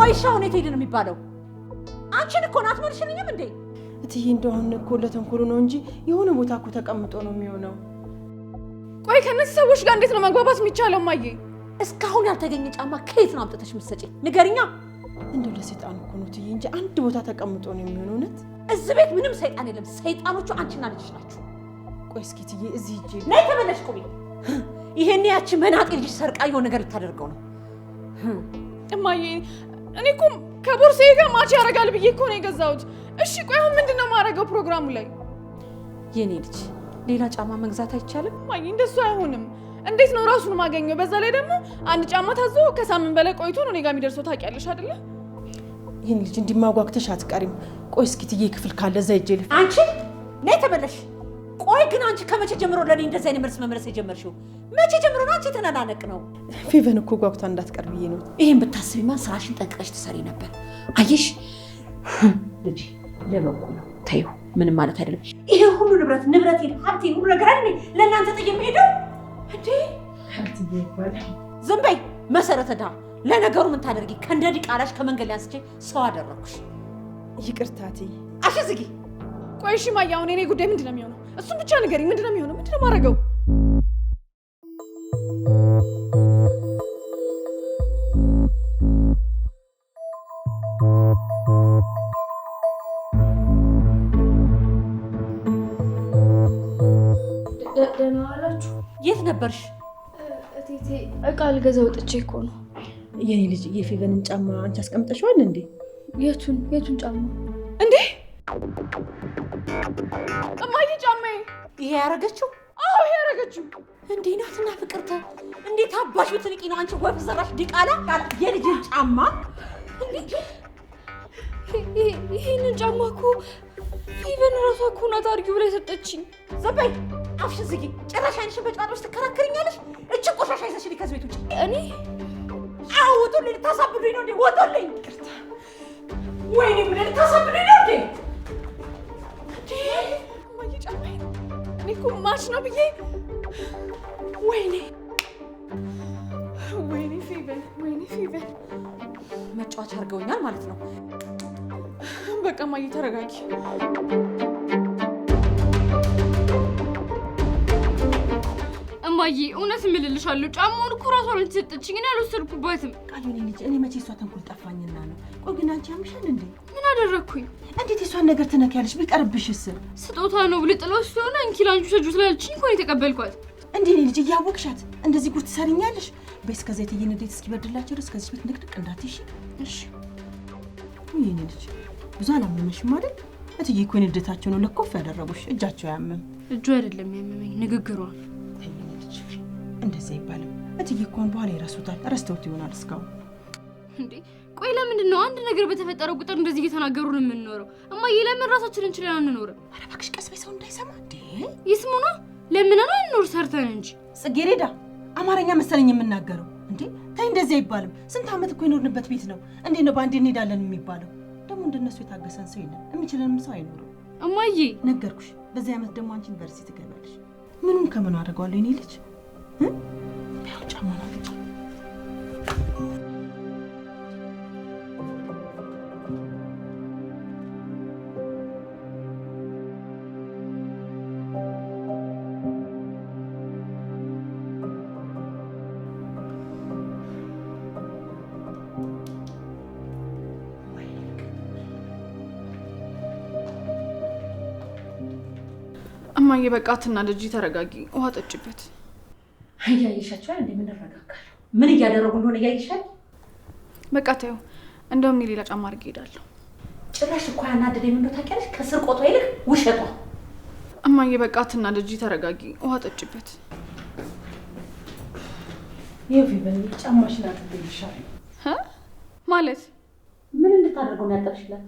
ቆይሻው ነው የትሄድ ነው የሚባለው? አንቺን እኮ ናት መልሽልኝም እንዴ? እትዬ እንደሆነ እኮ ለተንኮሉ ነው እንጂ የሆነ ቦታ እኮ ተቀምጦ ነው የሚሆነው። ቆይ ከነዚህ ሰዎች ጋር እንዴት ነው መግባባት የሚቻለው? ማዬ እስካሁን ያልተገኘ ጫማ ከየት ነው አምጥተሽ የምትሰጪኝ? ንገሪኛ። እንደው ለሰይጣን እኮ ነው እትዬ እንጂ አንድ ቦታ ተቀምጦ ነው የሚሆነው። እውነት እዚህ ቤት ምንም ሰይጣን የለም። ሰይጣኖቹ አንቺና ልጅሽ ናችሁ። ቆይ እስኪ እትዬ እዚህ ሂጅ። ነይ ተመለሽ። ቁሚ። ይሄን ያቺ መናጤ ልጅ ሰርቃ የሆነ ነገር ልታደርገው ነው። እማዬ እኔ እኮ ከቦርሳዬ ጋር ማች ያደርጋል ብዬ እኮ ነው የገዛሁት። እሺ ቆይ አሁን ምንድነው የማደርገው ፕሮግራሙ ላይ? የኔ ልጅ ሌላ ጫማ መግዛት አይቻልም? እማዬ እንደሱ አይሆንም። እንዴት ነው ራሱን ማገኘው? በዛ ላይ ደግሞ አንድ ጫማ ታዞ ከሳምንት በላይ ቆይቶ ነው እኔ ጋር የሚደርሰው። ታውቂያለሽ አይደለ? ይሄን ልጅ እንዲማጓግተሽ አትቀሪም። ቆይ እስኪ እትዬ ክፍል ካለ እዛ ሂጅ። አንቺ ነይ ተመለሽ። ቆይ ግን አንቺ ከመቼ ጀምሮ ለኔ እንደዚህ አይነት መልስ መመለስ የጀመርሽው? መቼ ጀምሮ ነው አንቺ ተናናነቅ ነው? ፌቨን እኮ ጓጉታ እንዳትቀር ብዬ ነው። ይሄን ብታስቢማ ስራሽን ጠንቅቀሽ ትሰሪ ነበር። አየሽ ልጅ ለበቁ ነው። ተይው ምንም ማለት አይደለም። ይሄ ሁሉ ንብረቴን ሀብቴን ሁሉ ነገር አይደል ለእናንተ ጥዬ የምሄደው እንዴ? ሀብትዬ ይባላል። ዝም በይ መሰረተ ዳ። ለነገሩ ምን ታደርጊ? ከእንደ ዲቃላሽ ከመንገድ ላይ አንስቼ ሰው አደረኩሽ። ይቅርታ እትዬ። አሽ ዝጊ። ቆይ እሺ ማዬ አሁን የኔ ጉዳይ ምንድነው የሚሆነው? እሱን ብቻ ንገሪኝ። ምንድነው የሚሆነው? ምንድነው ማድረገው? ደህና ዋላችሁ? የት ነበርሽ? እቴቴ እቃ ልገዛ ወጥቼ እኮ ነው። የኔ ልጅ የፌቨንን ጫማ አንቺ አስቀምጠሽዋል እንዴ? የቱን ጫማ እንዴ? እማዬ ጫማዬ። ይሄ ያረገችው? አዎ ይሄ ያረገችው። እንዴ ናትና ፍቅርተ፣ እንዴት አባሽ ብትንቂ ነው አንቺ ወፍ ዘራሽ ዲቃላ የልጅን ጫማ? ይሄንን ጫማ እኮ ፌቨን ራሷ እኮ ናት አድርጊው ብላ የሰጠችኝ። ዝም በይ አፍሽን ዝጊ። ጭራሽ አይንሽን በጭባጦች ትከራከርኛለሽ? እቺ ቆሻሻ ይዘሽልኝ ከዚህ ቤት ውጭ። እኔ ውጡልኝ! ልታሳብዱኝ ነው እንዴ? ወጡልኝ! ወይኔ ምን ልታሳብዱኝ ነው እንዴ? እማዬ ጫማዬ እኔ እኮ ማች ነው ብዬ ወይኔ ፌቨን መጫወቻ አድርገውኛል ማለት ነው። በቃ እማዬ ተረጋጊ። እማዬ እውነት እምልልሻለሁ ጫማውን እኮ ራሷ ነው የተሰጠችኝ። እኔ አልወሰድኩባትም። ቃሉን ልጅ እኔ መቼ እሷ ተንኮል ጠፋኝና ነው። ቆይ ግን አንቺ ያምሻል እንዴ? ምን አደረግኩኝ? እንዴት የሷን ነገር ትነኪያለሽ? ቢቀርብሽስ? ስጦታ ነው ብለህ ጥለው ስለሆነ እንኪ ላንቺ ሰጁ ስላለችኝ እኮ ነው የተቀበልኳት። እንዴ እኔ ልጅ እያወቅሻት እንደዚህ ጉድ ትሰሪኛለሽ? በስ ከዛ የትይን እንዴት እስኪበርድላቸው ድረስ ከዚህ ቤት ንቅድቅ እንዳትይሽ እሺ? የኔ ልጅ ብዙ አላመመሽም አይደል? እትዬ እኮ ንዴታቸው ነው ለኮፍ ያደረጉሽ። እጃቸው ያመም። እጁ አይደለም ያመመኝ ንግግሯ። እንደዚህ አይባልም። እትዬ እኮን በኋላ ይረሱታል። ረስተውት ይሆናል እስካሁን። እንዴ ቆይ ለምንድን ነው አንድ ነገር በተፈጠረው ቁጥር እንደዚህ እየተናገሩን የምንኖረው? እማዬ ለምን ራሳችንን እንችላለን አንኖርም? ኧረ እባክሽ ቀስ በይ፣ ሰው እንዳይሰማ እንዴ። ይስሙና ለምን አንኖር ሰርተን እንጂ። ጽጌሬዳ አማርኛ መሰለኝ የምናገረው እንዴ? ታይ እንደዚህ አይባልም። ስንት ዓመት እኮ የኖርንበት ቤት ነው። እንዴት ነው ባንዴ እንሄዳለን የሚባለው? ደግሞ እንደነሱ የታገሰን ሰው የለም። የሚችለንም ሰው አይኖርም። እማዬ ነገርኩሽ። በዚህ ዓመት ደግሞ አንቺ ዩኒቨርሲቲ ትገባለሽ። ምኑን ከምን አደርገዋለሁ እኔ ልጅ ያው ጫማ ነው። እማዬ በቃ አትናደጂ፣ ተረጋጊ። ውሃ ጠጭበት። እያየሻቸው እንዴ? ምን ረጋጋለሁ? ምን እያደረጉ እንደሆነ እያየሻል? በቃ ተይው። እንደውም ሌላ ጫማ አድርጌ እሄዳለሁ። ጭራሽ እኮ ያናደደኝ ምን እንደሆነ ታውቂያለሽ? ከስርቆቷ ይልቅ ውሸቷ። እማዬ በቃ አትናደጂ፣ ተረጋጊ። ውሃ ጠጭበት። የፌቨን ጫማሽን አጥብልሻለሁ። ማለት ምን እንድታደርገው ነው ያጠብሽላት?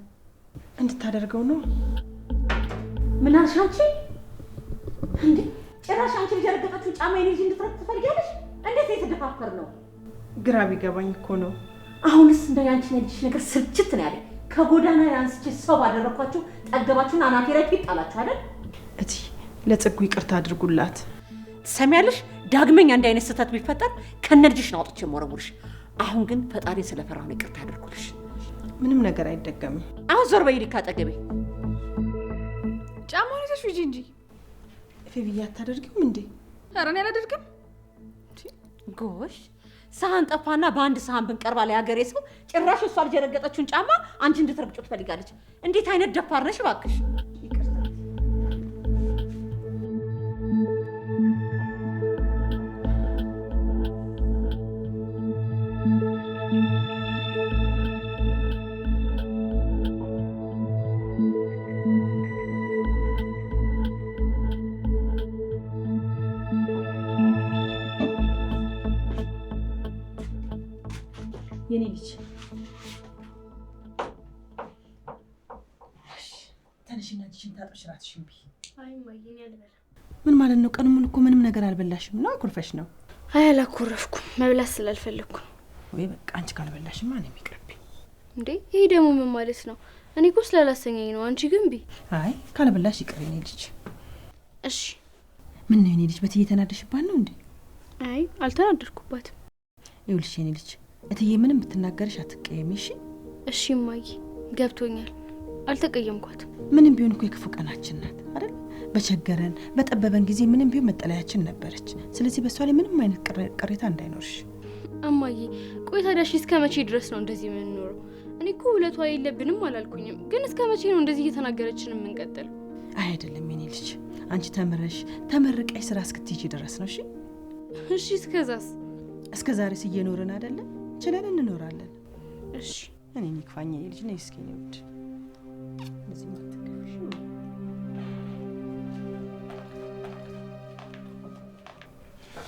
እንድታደርገው ነው። ምን አልሽ አንቺ? እንዴ ጭራሽ አንቺ ልጅ ያረገጠችው ጫማ የኔ ልጅ እንድትረግጥ ትፈልጊያለሽ? እንዴት የተደፋፈር ነው? ግራ ቢገባኝ እኮ ነው። አሁንስ እንደው ያንቺ ልጅ ነገር ስልችት ነው ያለኝ። ከጎዳና አንስቼ ሰው ባደረኳችሁ ጠገባችሁን አናቴ ላይ ፊት ጣላችሁ አይደል? እቲ ለጽጉ ይቅርታ አድርጉላት። ትሰሚያለሽ? ዳግመኛ እንዲህ አይነት ስህተት ቢፈጠር ከነልጅሽ ነው አውጥቼ የምወረውርሽ። አሁን ግን ፈጣሪ ስለፈራሁ ነው ይቅርታ አድርጉልሽ። ምንም ነገር አይደገምም። አሁን ዞር በይ ካጠገቤ። ጫማውን ይዘሽ ሂጂ እንጂ ፌቪዬ አታደርጊም እንዴ? ኧረ እኔ አላደርግም። ጎሽ ሳህን ጠፋና በአንድ ሳህን ብንቀርባ ላይ ሀገሬ ሰው ጭራሽ እሷ ልጅ የረገጠችውን ጫማ አንቺ እንድትረግጩ ትፈልጋለች። እንዴት አይነት ደፋር ነሽ እባክሽ። የኔ ልጅ ተነሽና እጅሽን ታጥበሽ እራትሽን ብይ። አይ እማዬ እኔ አልበላም። ምን ማለት ነው? ቀኑን ሙሉ እኮ ምንም ነገር አልበላሽም ነው? አኩርፈሽ ነው? አይ አላኮረፍኩም፣ መብላት ስላልፈለግኩ ነው። ወይ በቃ አንቺ ካልበላሽማ እኔም ይቅርብኝ። እንዴ ይሄ ደግሞ ምን ማለት ነው? እኔ እኮ ስላላሰኘኝ ነው። አንቺ ግን ቢ አይ ካልበላሽ ይቅር የኔ ልጅ። እሺ ምን ነው የኔ ልጅ በትዬ ተናደሽባት ነው እንዴ? አይ አልተናደድኩባትም። ይኸውልሽ የኔ ልጅ እትዬ ምንም ብትናገርሽ አትቀየሚ እሺ? እሺ እማዬ ገብቶኛል፣ አልተቀየምኳትም። ምንም ቢሆን እኮ የክፉ ቀናችን ናት አይደል? በቸገረን በጠበበን ጊዜ ምንም ቢሆን መጠለያችን ነበረች። ስለዚህ በሷ ላይ ምንም አይነት ቅሬታ እንዳይኖርሽ። እማዬ ቆይ ታዲያ እስከ መቼ ድረስ ነው እንደዚህ የምንኖረው? እኔ እኮ ውለቷ የለብንም አላልኩኝም፣ ግን እስከ መቼ ነው እንደዚህ እየተናገረችን የምንቀጥለው? አይደለም የኔ ልጅ አንቺ ተመርቀሽ ስራ እስክትይጂ ድረስ ነው። እሺ እሺ እስከዛስ? እስከ ዛሬስ እየኖርን አይደለም? ችለን እንኖራለን። እሺ እኔ ይክፋኝ ልጅ ነኝ። እስኪ ነው ልጅ እዚህ ማትከፍሽ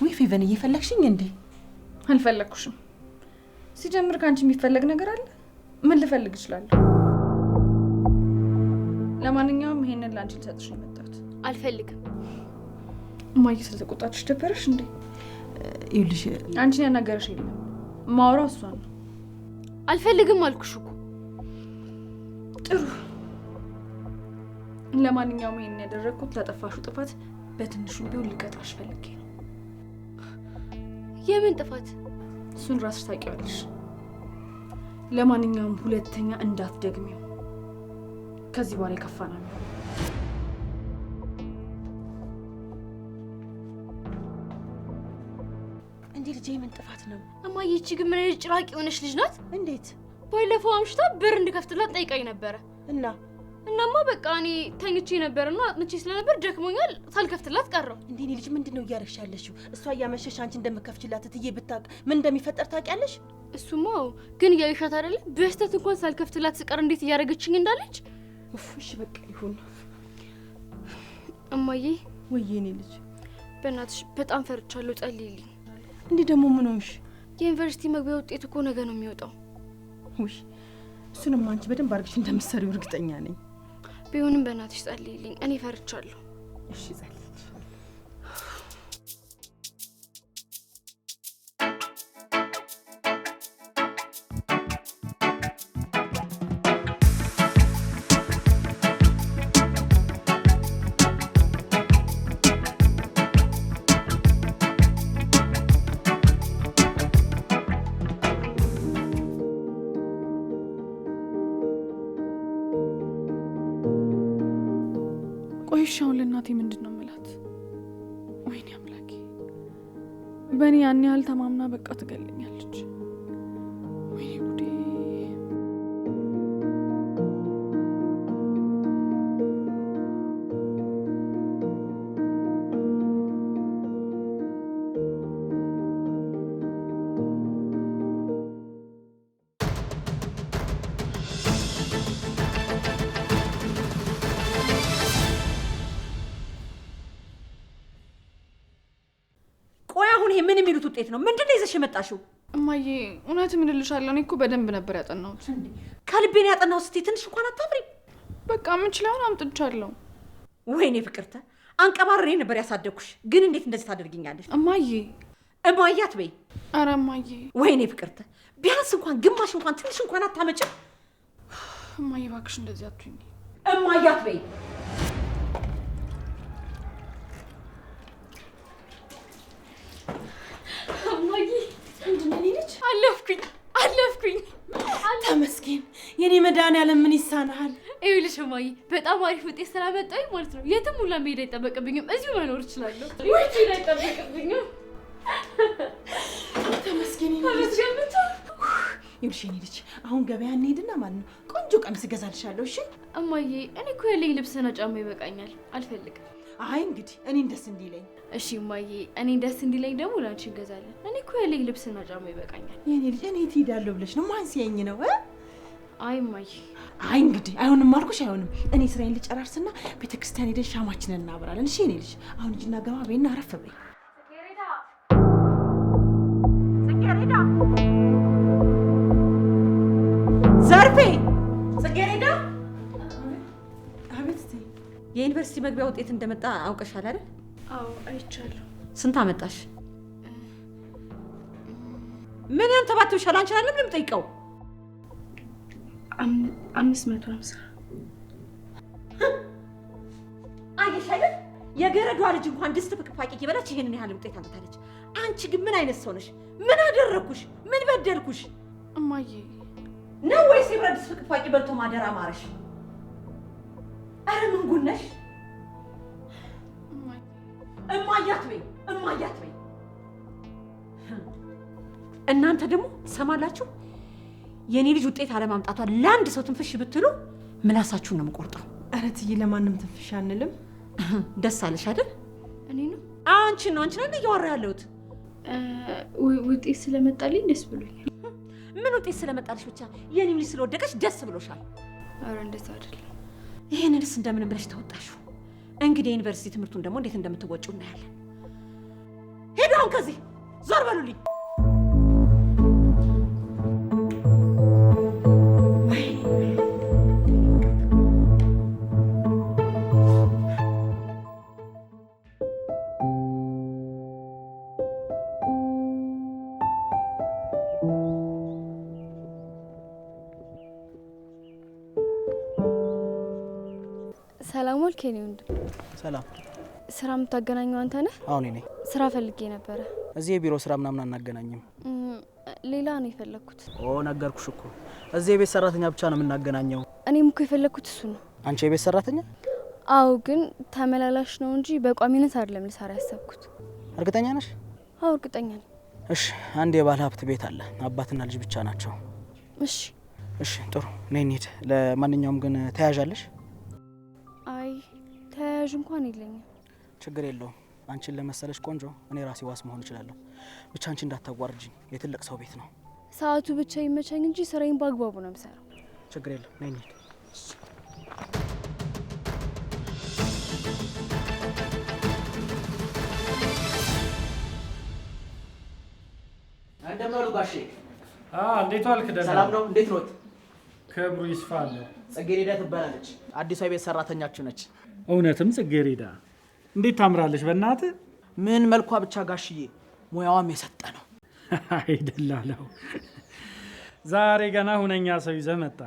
ወይ ፌቨን እየፈለግሽኝ እንዴ? አልፈለግኩሽም። ሲጀምር ካንቺ የሚፈለግ ነገር አለ? ምን ልፈልግ እችላለሁ? ለማንኛውም ይሄንን ላንቺ ልሰጥሽ ነው የመጣሁት። አልፈልግም። እማዬ ስለተቆጣችሽ ደበረሽ እንዴ? ይኸውልሽ አንቺን ያናገረሽ የለም፣ ማውራው እሷ ነው። አልፈልግም አልኩሽ እኮ። ጥሩ። ለማንኛውም ይሄን ያደረኩት ለጠፋሹ ጥፋት በትንሹ ቢሆን ልቀጣሽ ፈልጌ ነው። የምን ጥፋት? እሱን ራስሽ ታውቂዋለሽ። ለማንኛውም ሁለተኛ እንዳትደግሚው። ከዚህ በኋላ የከፋ ነው። እንዴ ልጄ ምን ጥፋት ነው? እማዬ እቺ ግን ምን አይነት ጭራቅ የሆነች ልጅ ናት? እንዴት? ባለፈው አምሽታ በር እንድከፍትላት ጠይቃኝ ነበረ። እናማ በቃ እኔ ተኝቼ ነበርና አጥንቼ ስለነበር ደክሞኛል ሳልከፍትላት ቀረው። እንዴ ልጅ ምንድነው እያረግሽ ያለሽው? እሷ እያመሸሽ አንቺ እንደምከፍችላት እትዬ ብታውቅ ምን እንደሚፈጠር ታውቂያለሽ? እሱማ ግን እያየሻት አይደለ? በስተት እንኳን ሳልከፍትላት ስቀር እንዴት እያደረገችኝ እንዳለች። እሺ በቃ ይሁን። እማዬ ወይዬ እኔ ልጅ በእናትሽ በጣም ፈርቻለሁ፣ ጸልይልኝ። እንዴ ደግሞ ምን ሆንሽ? የዩኒቨርሲቲ መግቢያ ውጤት እኮ ነገ ነው የሚወጣው። ውይ እሱንም አንቺ በደንብ አድርገሽ እንደምትሰሪው እርግጠኛ ነኝ። ቢሆንም በእናትሽ ጸልይልኝ፣ እኔ ፈርቻለሁ። እሺ ጸልይ። ቆይሻውን ለእናቴ ምንድን ነው የምላት? ወይኔ አምላኬ፣ በእኔ ያን ያህል ተማምና በቃ ትገለኛለች። ወይኔ ጉዴ። ምን የሚሉት ውጤት ነው? ምንድነው ይዘሽ የመጣሽው? እማዬ እውነት ምን እልሻለሁ፣ እኔ እኮ በደንብ ነበር ያጠናሁት። ከልቤን ያጠናሁት ስትይ ትንሽ እንኳን አታፍሪም? በቃ የምችለውን አምጥቻለሁ። ወይኔ ፍቅርተ፣ አንቀባርሬ ነበር ያሳደግኩሽ፣ ግን እንዴት እንደዚህ ታደርጊኛለሽ? እማዬ እማዬ አትበይ። ኧረ እማዬ። ወይኔ ፍቅርተ፣ ቢያንስ እንኳን ግማሽ እንኳን ትንሽ እንኳን አታመጭም? እማዬ እባክሽ እንደዚህ አትሁኝ። እማዬ አትበይ። እማዬ ምንድነው? እኔ ልጅ አለፍኩኝ። ተመስገን የኔ መድኃኒዓለም ምን ይሳናል? ይኸውልሽ እማዬ በጣም አሪፍ ውጤት ስላመጣሁኝ ማለት ነው የትም ሁላ መሄድ አይጠበቅብኝም። እዚሁ መኖር እችላለሁ። ወይ መሄድ አይጠበቅብኝም። ተመስገን ይልሽ። ይኸውልሽ የኔ ልጅ አሁን ገበያ እንሄድና ማለት ነው ቆንጆ ቀሚስ እገዛልሻለሁ። እሺ እማዬ እኔ እኮ ያለኝ ልብስና ጫማ ይበቃኛል፣ አልፈልግም። አይ እንግዲህ እኔን ደስ እንዲለኝ። እሺ እማዬ እኔን ደስ እንዲለኝ ደግሞ ላንቺ እንገዛለን። እኔ እኮ ያለኝ ልብስና ጫማ ይበቃኛል። የኔ ልጅ እኔ ትሄዳለሁ ብለሽ ነው? ማን ሲያኝ ነው? አይ እማዬ አይ እንግዲህ አይሆንም አልኩሽ፣ አይሆንም። እኔ ስራዬን ልጨራርስና ቤተክርስቲያን ሄደን ሻማችንን እናበራለን። እሺ የኔ ልጅ አሁን እጅና ገባ በይና አረፍ በይ። ጽጌረዳ ዘርፌ ጽጌረዳ። አቤት። የዩኒቨርሲቲ መግቢያ ውጤት እንደመጣ አውቀሻል አይደል? አዎ አይቻለሁ። ስንት አመጣሽ? ምን ያንተባትብሻል? አንቺ አይደለም የምጠይቀው። 550 አየሽ አይደል? የገረዷ ልጅ እንኳን ድስት ፍቅፋቂ እየበላች ይሄንን ያህል ውጤት አመጣለች። አንቺ ግን ምን አይነት ሰው ነሽ? ምን አደረኩሽ? ምን በደልኩሽ? እማዬ ነው ወይስ የብረት ድስት ፍቅፋቂ በልቶ ማደር አማረሽ? አረ ምን ጉድ ነሽ? እማያት በይ፣ እማያት በይ። እናንተ ደግሞ ሰማላችሁ? የኔ ልጅ ውጤት አለማምጣቷ ለአንድ ሰው ትንፍሽ ብትሉ ምላሳችሁን ነው የምቆርጠው። ኧረ ትዬ ለማንም ትንፍሽ አንልም። ደስ አለሽ አይደል? እኔ ነው አንቺ ነው እያወራ ያለሁት። ውጤት ስለመጣልኝ ደስ ብሎኛል። ምን ውጤት ስለመጣልሽ ብቻ የኔ ልጅ ስለወደቀች ደስ ብሎሻል? ኧረ እንደዛ አይደለም። ይሄንንስ እንደምን ብለሽ ተወጣሽው? እንግዲህ የዩኒቨርሲቲ ትምህርቱን ደግሞ እንዴት እንደምትወጪው እናያለን። ሄዱ አሁን ከዚህ ዞር በሉልኝ። ሰላም ዋልክ የኔ ወንድም። ሰላም። ስራ የምታገናኘው አንተ ነህ? አሁን እኔ ስራ ፈልጌ ነበረ። እዚህ የቢሮ ስራ ምናምን አናገናኝም። ሌላ ነው የፈለኩት። ነገርኩሽ እኮ እዚህ የቤት ሰራተኛ ብቻ ነው የምናገናኘው። እኔም እኮ የፈለኩት እሱ ነው። አንቺ የቤት ሰራተኛ? አዎ፣ ግን ተመላላሽ ነው እንጂ በቋሚነት አይደለም ልሰራ ያሰብኩት። እርግጠኛ ነሽ? አዎ እርግጠኛ ነኝ። እሺ፣ አንድ የባለ ሀብት ቤት አለ። አባትና ልጅ ብቻ ናቸው። እሺ እሺ፣ ጥሩ ነይ እንሂድ። ለማንኛውም ግን ተያዣለሽ? አይ ተያያዥ እንኳን የለኝም። ችግር የለውም። አንቺን ለመሰለሽ ቆንጆ እኔ ራሴ ዋስ መሆን እችላለሁ። ብቻ አንቺ እንዳታዋርጅኝ። የትልቅ ሰው ቤት ነው። ሰዓቱ ብቻ ይመቸኝ እንጂ ስራዬን በአግባቡ ነው የምሰራው። ችግር የለም። ነይ እንሂድ። እንደምን ጋሼ? እንዴት ዋልክ? ደህና ሰላም ነው? እንዴት ኖት? ክብሩ ይስፋ አለ። ጽጌሬዳ ትባላለች። አዲሷ የቤት ሰራተኛችሁ ነች። እውነትም ጽጌሬዳ እንዴት ታምራለች! በእናትህ ምን መልኳ ብቻ ጋሽዬ፣ ሙያዋም የሰጠ ነው። አይደላለው። ዛሬ ገና ሁነኛ ሰው ይዘህ መጣ።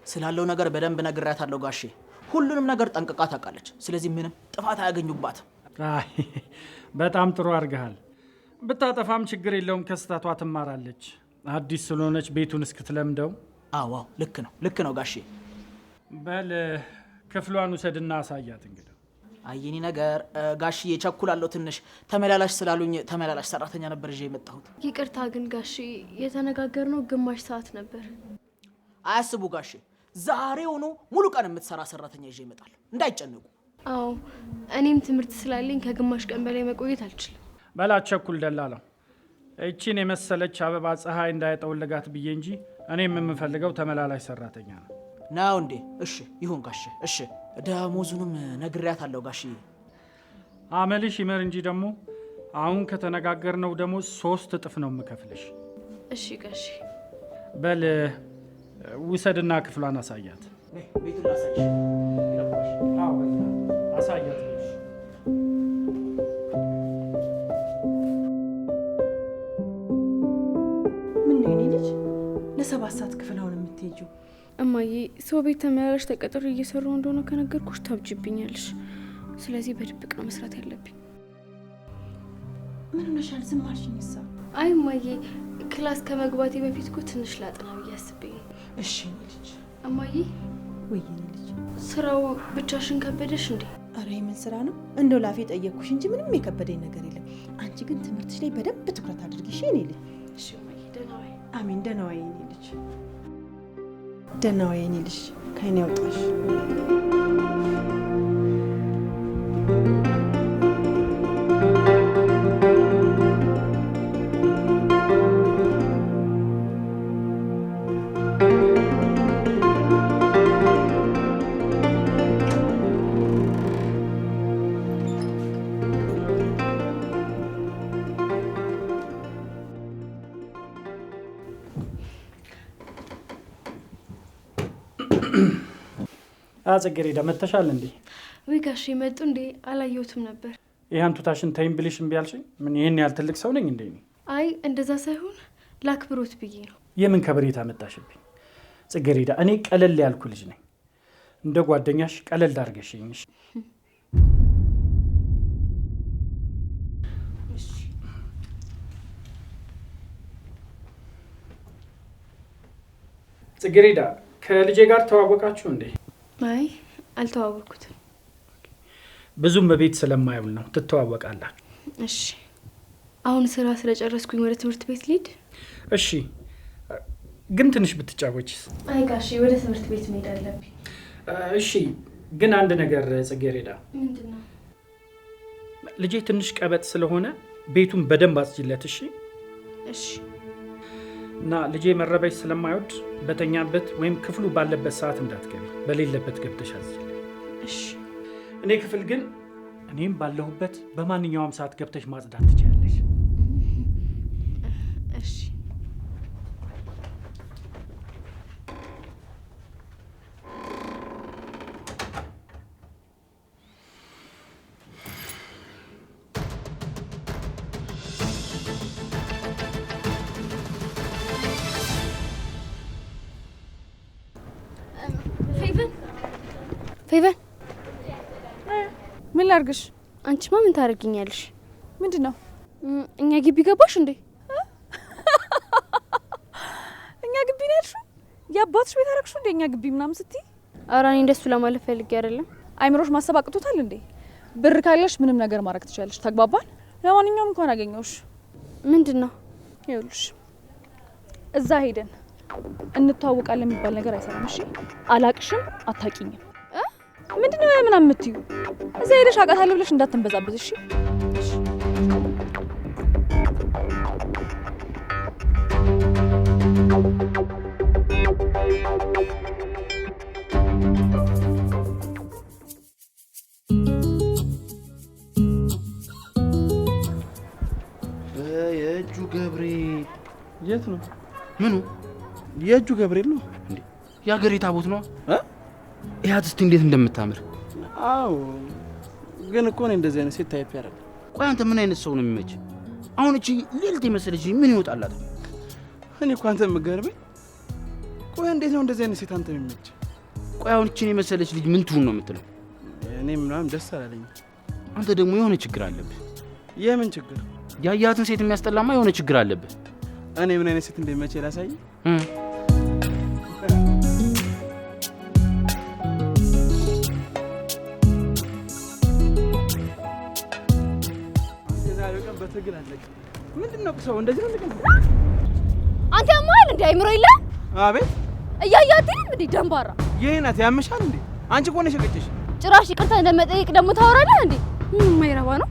ስላለው ነገር በደንብ ነግሬያታለሁ ጋሼ። ሁሉንም ነገር ጠንቅቃ ታውቃለች። ስለዚህ ምንም ጥፋት አያገኙባትም። አይ በጣም ጥሩ አድርገሃል። ብታጠፋም ችግር የለውም፣ ከስተቷ ትማራለች። አዲስ ስለሆነች ቤቱን እስክትለምደው። አዎ ልክ ነው ጋሼ። በል ክፍሏን ውሰድና አሳያት። እንግዲህ አየኒ ነገር ጋሽዬ፣ ቸኩላለሁ ትንሽ። ተመላላሽ ስላሉኝ ተመላላሽ ሰራተኛ ነበር ይዤ የመጣሁት። ይቅርታ ግን ጋሼ፣ የተነጋገርነው ግማሽ ሰዓት ነበር። አያስቡ ጋሼ፣ ዛሬውኑ ሙሉ ቀን የምትሰራ ሰራተኛ ይዤ እመጣለሁ፣ እንዳይጨነቁ። አዎ እኔም ትምህርት ስላለኝ ከግማሽ ቀን በላይ መቆየት አልችልም። በላት ቸኩል ደላለው። እቺን የመሰለች አበባ ፀሐይ እንዳይጠውልጋት ብዬ እንጂ እኔም የምፈልገው ተመላላሽ ሰራተኛ ነው። ነው እንዴ? እሺ ይሁን ጋሼ። እሺ ደሞዙንም ነግሬያታለሁ ጋሼ። አመልሽ ይመር እንጂ ደግሞ አሁን ከተነጋገርነው ደሞዝ 3 እጥፍ ነው የምከፍልሽ። እሺ ጋሼ። በል ውሰድና ክፍሏን አሳያት። ቤቱን ላሳይሽ። አዎ አሳያት። ምን ነው የኔ ልጅ ለ7 ሰዓት ክፍል አሁን የምትሄጂው? እማዬ ሰው ቤት ተመላላሽ ተቀጥሮ እየሰራው እንደሆነ ከነገርኩሽ ታብጅብኛለሽ። ስለዚህ በድብቅ ነው መስራት ያለብኝ። ምን ሆነሻል? ዝም አልሽኝ እሳ። አይ እማዬ ክላስ ከመግባቴ በፊት እኮ ትንሽ ላጥና ብዬ አስቤ። እሺ ልጅ እማዬ ወይ የኔ ልጅ ስራው ብቻሽን ከበደሽ እንዴ? አረ የምን ስራ ነው? እንደው ላፌ ጠየቅኩሽ እንጂ ምንም የከበደኝ ነገር የለም። አንቺ ግን ትምህርትሽ ላይ በደንብ ትኩረት አድርጊ እሺ የኔ ልጅ። እሺ እማዬ ደህና ዋይ። አሜን ደህና ዋይ የኔ ልጅ፣ ደህና ዋይ የኔ ልጅ፣ ከእኔ ያውጣሽ። ጽጌረዳ መተሻል እንዴ? ወይ ጋሼ መጡ እንዴ? አላየሁትም ነበር። ይሄን ቱታሽን ተይም ብልሽ እምቢ አልሽኝ? ምን ይሄን ያህል ትልቅ ሰው ነኝ እንዴ? አይ እንደዛ ሳይሆን ላክብሮት ብዬ ነው። የምን ከበሬታ መጣሽብኝ ጽጌረዳ? እኔ ቀለል ያልኩ ልጅ ነኝ። እንደ ጓደኛሽ ቀለል ዳርገሽኝ። እሺ ጽጌረዳ ከልጄ ጋር ተዋወቃችሁ እንዴ? አይ አልተዋወቅኩትም። ብዙም በቤት ስለማይውል ነው። ትተዋወቃላችሁ? እሺ አሁን ስራ ስለጨረስኩኝ ወደ ትምህርት ቤት ልሂድ። እሺ ግን ትንሽ ብትጫወችስ? አይ ጋሼ ወደ ትምህርት ቤት መሄድ አለብኝ። እሺ ግን አንድ ነገር ጽጌረዳ። ምንድነው? ልጄ ትንሽ ቀበጥ ስለሆነ ቤቱን በደንብ አጽጅለት። እሺ እሺ። እና ልጄ መረበሽ ስለማይወድ በተኛበት ወይም ክፍሉ ባለበት ሰዓት እንዳትገቢ፣ በሌለበት ገብተሽ አጽጅለት። እሺ። እኔ ክፍል ግን እኔም ባለሁበት በማንኛውም ሰዓት ገብተሽ ማጽዳት ትችላለሽ። እሺ። ፌቨን ምን ላርግሽ? አንቺማ ምን ታደርጊኛለሽ? ምንድን ነው? እኛ ግቢ ገባሽ እንዴ? እኛ ግቢ ነው ያልሽው? የአባትሽ ቤት አደረግሽው እንዴ? እኛ ግቢ ምናምን ስትይ? ኧረ እኔ እንደሱ ለማለት ፈልጌ አይደለም። አይምሮሽ ማሰብ አቅቶታል እንዴ? ብር ካለሽ ምንም ነገር ማድረግ ትችላለሽ። ተግባባን? ለማንኛውም እንኳን አገኘሁሽ። ምንድን ነው? ይኸውልሽ እዛ ሄደን እንተዋወቃለን የሚባል ነገር አይሰራም። እሺ አላቅሽም፣ አታቂኝም። ምንድነው ምናምን የምትዩ? እዛ ሄደሽ አውቃታለሁ ብለሽ እንዳትንበዛበዝ። እሺ የእጁ ገብርኤል የት ነው? ምኑ? የእጁ ገብርኤል ነው እንዴ? የሀገሬ ታቦት ነው። ያት እስቲ እንዴት እንደምታምር። አዎ ግን እኮ ነው እንደዚህ አይነት ሴት ታይፕ ያደርግ። ቆይ አንተ ምን አይነት ሰው ነው የሚመች? አሁን እቺ ሌልት የመሰለች ምን ይወጣላት? እኔ እኮ አንተ የምትገርመኝ። ቆይ እንዴት ነው እንደዚህ አይነት ሴት አንተ የሚመች? ቆይ አሁን እቺን የመሰለች ልጅ ምን ትሁን ነው የምትለው? እኔ ምናምን ደስ አላለኝም። አንተ ደግሞ የሆነ ችግር አለብህ። የምን ችግር? ያያትን ሴት የሚያስጠላማ የሆነ ችግር አለብህ። እኔ ምን አይነት ሴት እንደሚመች ላሳይ። በትግል አለቀ። ምንድነው ሰው እንደዚህ ነው እንደዚህ? አንተ ማል እንደ አይምሮ ይላ? አቤት እያያትም እንዴ ደንባራ የናት ያምሻል እንዴ? አንቺ እኮ ነሽ የቀጨሽ። ጭራሽ ይቅርታ እንደመጠየቅ ደግሞ ታወራለህ እንዴ? የማይረባ ነው።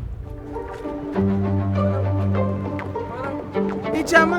ይቻማ